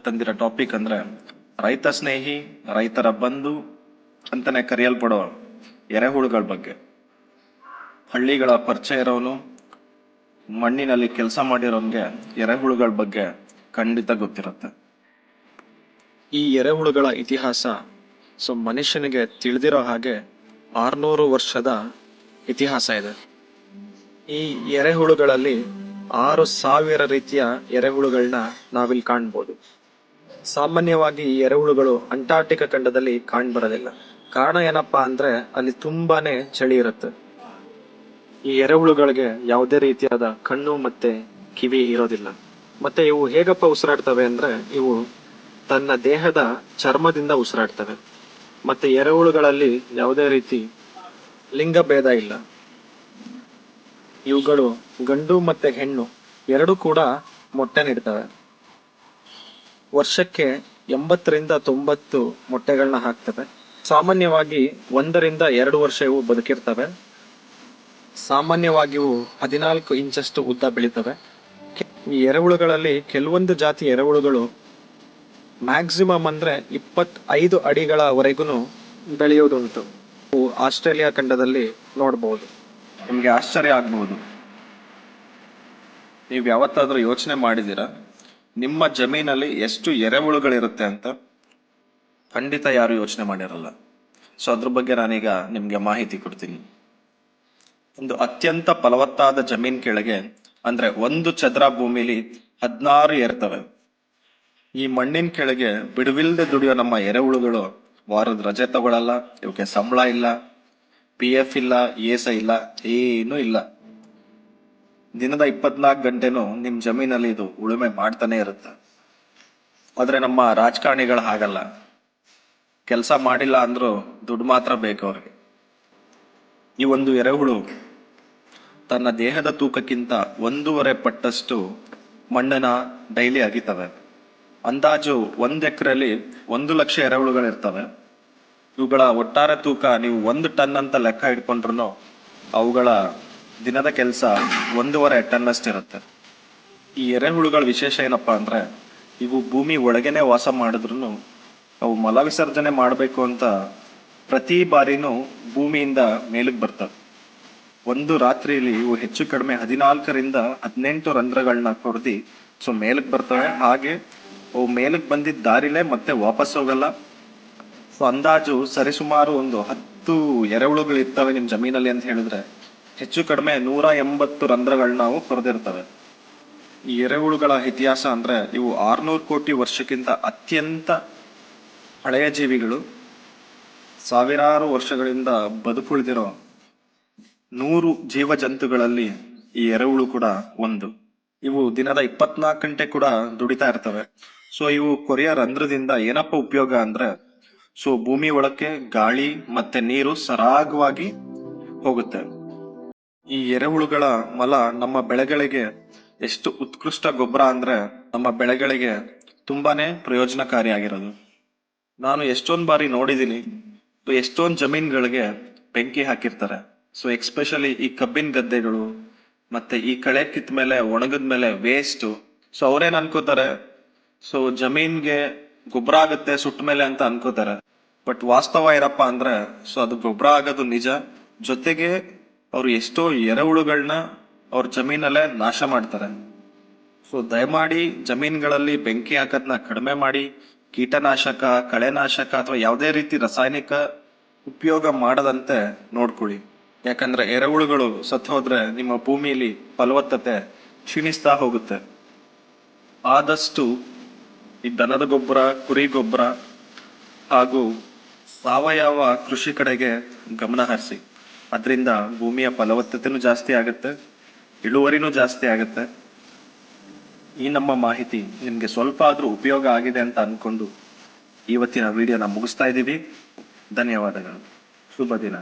ತಂದಿರೋ topic ಅಂದ್ರೆ ರೈತ ಸ್ನೇಹಿ, ರೈತರ ಬಂಧು ಅಂತಾನೆ ಕರೆಯಲ್ಪಡೋ ಎರೆಹುಳುಗಳ ಬಗ್ಗೆ. ಹಳ್ಳಿಗಳ ಪರಿಚಯ ಇರೋನು, ಮಣ್ಣಿನಲ್ಲಿ ಕೆಲಸ ಮಾಡಿರೋನ್ಗೆ ಎರೆಹುಳುಗಳ ಬಗ್ಗೆ ಖಂಡಿತ ಗೊತ್ತಿರುತ್ತೆ. ಈ ಎರೆಹುಳುಗಳ ಇತಿಹಾಸ ಮನುಷ್ಯನಿಗೆ ತಿಳಿದಿರೋ ಹಾಗೆ 600 ವರ್ಷದ ಇತಿಹಾಸ ಇದೆ. ಈ ಎರೆಹುಳುಗಳಲ್ಲಿ 6000 ರೀತಿಯ ಎರೆಹುಳುಗಳನ್ನ ನಾವಿಲ್ಲಿ ಕಾಣ್ಬೋದು. ಸಾಮಾನ್ಯವಾಗಿ ಈ ಎರೆಹುಳುಗಳು ಅಂಟಾರ್ಟಿಕಾ ಖಂಡದಲ್ಲಿ ಕಾಣ್ಬರೋದಿಲ್ಲ. ಕಾರಣ ಏನಪ್ಪಾ ಅಂದ್ರೆ ಅಲ್ಲಿ ತುಂಬಾನೇ ಚಳಿ ಇರುತ್ತೆ. ಈ ಎರೆಹುಳುಗಳಿಗೆ ಯಾವುದೇ ರೀತಿಯಾದ ಕಣ್ಣು ಮತ್ತೆ ಕಿವಿ ಇರೋದಿಲ್ಲ. ಮತ್ತೆ ಇವು ಹೇಗಪ್ಪ ಉಸಿರಾಡ್ತವೆ ಅಂದ್ರೆ ಇವು ತನ್ನ ದೇಹದ ಚರ್ಮದಿಂದ ಉಸಿರಾಡ್ತವೆ. ಮತ್ತೆ ಎರೆಹುಳುಗಳಲ್ಲಿ ಯಾವುದೇ ರೀತಿ ಲಿಂಗ ಭೇದ ಇಲ್ಲ. ಇವುಗಳು ಗಂಡು ಮತ್ತೆ ಹೆಣ್ಣು ಎರಡು ಕೂಡ ಮೊಟ್ಟೆ ನೀಡ್ತವೆ. ವರ್ಷಕ್ಕೆ 80 ರಿಂದ 90 ಮೊಟ್ಟೆಗಳನ್ನ ಹಾಕ್ತವೆ. ಸಾಮಾನ್ಯವಾಗಿ 1 ರಿಂದ 2 ವರ್ಷ ಇವು ಬದುಕಿರ್ತವೆ. ಸಾಮಾನ್ಯವಾಗಿ ಇವು 14 ಇಂಚಷ್ಟು ಉದ್ದ ಬೆಳಿತವೆ. ಈ ಎರೆಹುಳುಗಳಲ್ಲಿ ಕೆಲವೊಂದು ಜಾತಿ ಎರೆಹುಳುಗಳು ಮ್ಯಾಕ್ಸಿಮಮ್ ಅಂದ್ರೆ 25 ಅಡಿಗಳವರೆಗೂ ಬೆಳೆಯೋದುಂಟು. ಆಸ್ಟ್ರೇಲಿಯಾ ಖಂಡದಲ್ಲಿ ನೋಡಬಹುದು. ನಿಮ್ಗೆ ಆಶ್ಚರ್ಯ ಆಗ್ಬಹುದು. ನೀವು ಯಾವತ್ತಾದ್ರೂ ಯೋಚನೆ ಮಾಡಿದ್ದೀರಾ ನಿಮ್ಮ ಜಮೀನಲ್ಲಿ ಎಷ್ಟು ಎರೆಹುಳುಗಳಿರುತ್ತೆ ಅಂತ? ಖಂಡಿತ ಯಾರು ಯೋಚನೆ ಮಾಡಿರಲ್ಲ. ಅದ್ರ ಬಗ್ಗೆ ನಾನೀಗ ನಿಮ್ಗೆ ಮಾಹಿತಿ ಕೊಡ್ತೀನಿ. ಒಂದು ಅತ್ಯಂತ ಫಲವತ್ತಾದ ಜಮೀನ್ ಕೆಳಗೆ ಅಂದ್ರೆ 1 ಚದರ ಭೂಮಿಲಿ 16 ಇರ್ತವೆ. ಈ ಮಣ್ಣಿನ ಕೆಳಗೆ ಬಿಡುವಿಲ್ದೆ ದುಡಿಯೋ ನಮ್ಮ ಎರೆಹುಳುಗಳು ವಾರದ ರಜೆ ತಗೊಳಲ್ಲ, ಇವಕ್ಕೆ ಸಂಬಳ ಇಲ್ಲ, PF ಇಲ್ಲ, ESI ಇಲ್ಲ, ಏನೂ ಇಲ್ಲ. ದಿನದ 24 ಗಂಟೆನೂ ನಿಮ್ ಜಮೀನಲ್ಲಿ ಇದು ಉಳುಮೆ ಮಾಡ್ತಾನೆ ಇರುತ್ತೆ. ಆದ್ರೆ ನಮ್ಮ ರಾಜಕಾರಣಿಗಳು ಹಾಗಲ್ಲ. ಕೆಲಸ ಮಾಡಿಲ್ಲ ಅಂದ್ರೂ ದುಡ್ಡು ಮಾತ್ರ ಬೇಕು ಅವ್ರಿಗೆ. ಈ ಒಂದು ಎರೆಹುಳು ತನ್ನ ದೇಹದ ತೂಕಕ್ಕಿಂತ 1.5 ಪಟ್ಟಷ್ಟು ಮಣ್ಣನ್ನ ಡೈಲಿ ಅಗಿತವೆ. ಅಂದಾಜು 1 ಎಕರೆಯಲ್ಲಿ 1 ಲಕ್ಷ ಎರೆಹುಳುಗಳಿರ್ತವೆ. ಇವುಗಳ ಒಟ್ಟಾರೆ ತೂಕ ನೀವು 1 ಟನ್ ಅಂತ ಲೆಕ್ಕ ಇಟ್ಕೊಂಡ್ರು ಅವುಗಳ ದಿನದ ಕೆಲಸ 1.5 ಟನ್ ಅಷ್ಟಿರುತ್ತೆ. ಈ ಎರೆಹುಳುಗಳ ವಿಶೇಷ ಏನಪ್ಪಾ ಅಂದ್ರೆ ಇವು ಭೂಮಿ ಒಳಗೇನೆ ವಾಸ ಮಾಡಿದ್ರು ಅವು ಮಲ ವಿಸರ್ಜನೆ ಮಾಡಬೇಕು ಅಂತ ಪ್ರತಿ ಬಾರಿನೂ ಭೂಮಿಯಿಂದ ಮೇಲಕ್ಕೆ ಬರ್ತವೆ. ಒಂದು ರಾತ್ರಿಯಲ್ಲಿ ಇವು ಹೆಚ್ಚು ಕಡಿಮೆ 14 ರಿಂದ 18 ರಂಧ್ರಗಳನ್ನ ಕೊರ್ದಿ ಮೇಲಕ್ಕೆ ಬರ್ತವೆ. ಹಾಗೆ ಅವು ಮೇಲಕ್ಕೆ ಬಂದಿದ್ದ ದಾರಿಲೇ ಮತ್ತೆ ವಾಪಸ್ ಹೋಗಲ್ಲ. ಅಂದಾಜು ಸರಿಸುಮಾರು ಒಂದು 10 ಎರೆಹುಳುಗಳು ಇರ್ತವೆ ನಿಮ್ ಜಮೀನಲ್ಲಿ ಅಂತ ಹೇಳಿದ್ರೆ ಹೆಚ್ಚು ಕಡಿಮೆ 180 ರಂಧ್ರಗಳನ್ನ ನಾವು ಕೊರೆದಿರ್ತವೆ. ಈ ಎರೆಹುಳುಗಳ ಇತಿಹಾಸ ಅಂದ್ರೆ ಇವು 600 ಕೋಟಿ ವರ್ಷಕ್ಕಿಂತ ಅತ್ಯಂತ ಹಳೆಯ ಜೀವಿಗಳು. ಸಾವಿರಾರು ವರ್ಷಗಳಿಂದ ಬದುಕುಳಿದಿರೋ 100 ಜೀವ ಜಂತುಗಳಲ್ಲಿ ಈ ಎರೆಹುಳು ಕೂಡ ಒಂದು. ಇವು ದಿನದ 24 ಗಂಟೆ ಕೂಡ ದುಡಿತಾ ಇರ್ತವೆ. ಇವು ಕೊರೆಯ ರಂಧ್ರದಿಂದ ಏನಪ್ಪ ಉಪಯೋಗ ಅಂದ್ರೆ ಭೂಮಿ ಒಳಕ್ಕೆ ಗಾಳಿ ಮತ್ತೆ ನೀರು ಸರಾಗವಾಗಿ ಹೋಗುತ್ತೆ. ಈ ಎರೆಹುಳುಗಳ ಮಲ ನಮ್ಮ ಬೆಳೆಗಳಿಗೆ ಎಷ್ಟು ಉತ್ಕೃಷ್ಟ ಗೊಬ್ಬರ ಅಂದ್ರೆ ನಮ್ಮ ಬೆಳೆಗಳಿಗೆ ತುಂಬಾನೇ ಪ್ರಯೋಜನಕಾರಿಯಾಗಿರೋದು. ನಾನು ಎಷ್ಟೊಂದು ಬಾರಿ ನೋಡಿದೀನಿ, ಎಷ್ಟೊಂದು ಜಮೀನ್ಗಳಿಗೆ ಬೆಂಕಿ ಹಾಕಿರ್ತಾರೆ. ಎಕ್ಸ್ಪೆಷಲಿ ಈ ಕಬ್ಬಿನ ಗದ್ದೆಗಳು ಮತ್ತೆ ಈ ಕಳೆ ಕಿತ್ತ ಮೇಲೆ ಒಣಗದ ಮೇಲೆ ವೇಸ್ಟ್. ಅವ್ರೇನ್ ಅನ್ಕೋತಾರೆ ಜಮೀನ್ಗೆ ಗೊಬ್ಬರ ಆಗುತ್ತೆ ಸುಟ್ಟ ಮೇಲೆ ಅಂತ ಅನ್ಕೋತಾರೆ. ಬಟ್ ವಾಸ್ತವ ಏನಪ್ಪ ಅಂದ್ರೆ ಅದು ಗೊಬ್ಬರ ಆಗೋದು ನಿಜ, ಜೊತೆಗೆ ಅವ್ರು ಎಷ್ಟೋ ಎರೆಹುಳುಗಳನ್ನ ಅವ್ರ ಜಮೀನಲ್ಲೇ ನಾಶ ಮಾಡ್ತಾರೆ. ದಯಮಾಡಿ ಜಮೀನ್ಗಳಲ್ಲಿ ಬೆಂಕಿ ಹಾಕೋದನ್ನ ಕಡಿಮೆ ಮಾಡಿ ಕೀಟನಾಶಕ, ಕಳೆನಾಶಕ ಅಥವಾ ಯಾವುದೇ ರೀತಿ ರಾಸಾಯನಿಕ ಉಪಯೋಗ ಮಾಡದಂತೆ ನೋಡ್ಕೊಳ್ಳಿ. ಯಾಕಂದ್ರೆ ಎರೆಹುಳುಗಳು ಸತ್ತು ಹೋದ್ರೆ ನಿಮ್ಮ ಭೂಮಿಲಿ ಫಲವತ್ತತೆ ಕ್ಷೀಣಿಸ್ತಾ ಹೋಗುತ್ತೆ. ಆದಷ್ಟು ಈ ದನದ ಗೊಬ್ಬರ, ಕುರಿ ಗೊಬ್ಬರ ಹಾಗೂ ಸಾವಯವ ಕೃಷಿ ಕಡೆಗೆ ಗಮನ ಹರಿಸಿ. ಅದರಿಂದ ಭೂಮಿಯ ಫಲವತ್ತತೆನೂ ಜಾಸ್ತಿ ಆಗುತ್ತೆ, ಇಳುವರಿನೂ ಜಾಸ್ತಿ ಆಗುತ್ತೆ. ಈ ನಮ್ಮ ಮಾಹಿತಿ ನಿಮ್ಗೆ ಸ್ವಲ್ಪ ಆದ್ರೂ ಉಪಯೋಗ ಆಗಿದೆ ಅಂತ ಅನ್ಕೊಂಡು ಇವತ್ತಿನ ವಿಡಿಯೋನ ಮುಗಿಸ್ತಾ ಇದ್ದೀವಿ. ಧನ್ಯವಾದಗಳು. ಶುಭ ದಿನ.